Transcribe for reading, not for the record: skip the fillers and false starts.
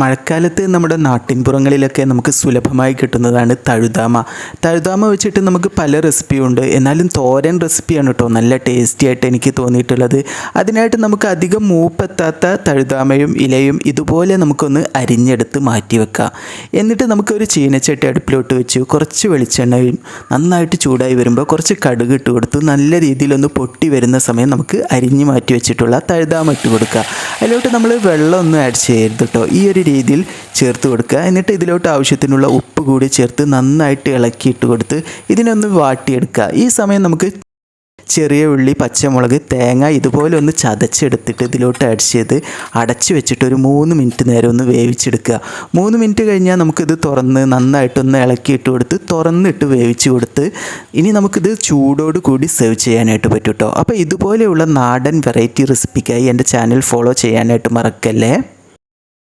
മഴക്കാലത്ത് നമ്മുടെ നാട്ടിൻപുറങ്ങളിലൊക്കെ നമുക്ക് സുലഭമായി കിട്ടുന്നതാണ് തഴുതാമ. തഴുതാമ വെച്ചിട്ട് നമുക്ക് പല റെസിപ്പിയും ഉണ്ട്. എന്നാലും തോരൻ റെസിപ്പിയാണ് കേട്ടോ നല്ല ടേസ്റ്റി ആയിട്ട് എനിക്ക് തോന്നിയിട്ടുള്ളത്. അതിനായിട്ട് നമുക്ക് അധികം മൂപ്പെത്താത്ത തഴുതാമയും ഇലയും ഇതുപോലെ നമുക്കൊന്ന് അരിഞ്ഞെടുത്ത് മാറ്റി വെക്കാം. എന്നിട്ട് നമുക്കൊരു ചീനച്ചട്ടി അടുപ്പിലോട്ട് വെച്ച് കുറച്ച് വെളിച്ചെണ്ണയും നന്നായിട്ട് ചൂടായി വരുമ്പോൾ കുറച്ച് കടുക് ഇട്ട് കൊടുത്ത് നല്ല രീതിയിലൊന്ന് പൊട്ടി വരുന്ന സമയം നമുക്ക് അരിഞ്ഞ് മാറ്റി വെച്ചിട്ടുള്ള തഴുതാമ ഇട്ട് കൊടുക്കുക. അതിലോട്ട് നമ്മൾ വെള്ളമൊന്നും ആഡ് ചെയ്യരുത് കേട്ടോ. ഈ ഒരു രീതിയിൽ ചേർത്ത് കൊടുക്കുക. എന്നിട്ട് ഇതിലോട്ട് ആവശ്യത്തിനുള്ള ഉപ്പ് കൂടി ചേർത്ത് നന്നായിട്ട് ഇളക്കിയിട്ട് കൊടുത്ത് ഇതിനൊന്ന് വാട്ടിയെടുക്കുക. ഈ സമയം നമുക്ക് ചെറിയ ഉള്ളി, പച്ചമുളക്, തേങ്ങ ഇതുപോലെ ഒന്ന് ചതച്ചെടുത്തിട്ട് ഇതിലോട്ട് ആഡ് ചെയ്ത് അടച്ച് വെച്ചിട്ട് ഒരു 3 മിനിറ്റ് നേരം ഒന്ന് വേവിച്ചെടുക്കുക. 3 മിനിറ്റ് കഴിഞ്ഞാൽ നമുക്കിത് തുറന്ന് നന്നായിട്ടൊന്ന് ഇളക്കിയിട്ട് കൊടുത്ത് തുറന്നിട്ട് വേവിച്ച് കൊടുത്ത് ഇനി നമുക്കിത് ചൂടോട് കൂടി സെർവ് ചെയ്യാനായിട്ട് പറ്റും കേട്ടോ. അപ്പോൾ ഇതുപോലെയുള്ള നാടൻ വെറൈറ്റി റെസിപ്പിക്കായി എൻ്റെ ചാനൽ ഫോളോ ചെയ്യാനായിട്ട് മറക്കല്ലേ.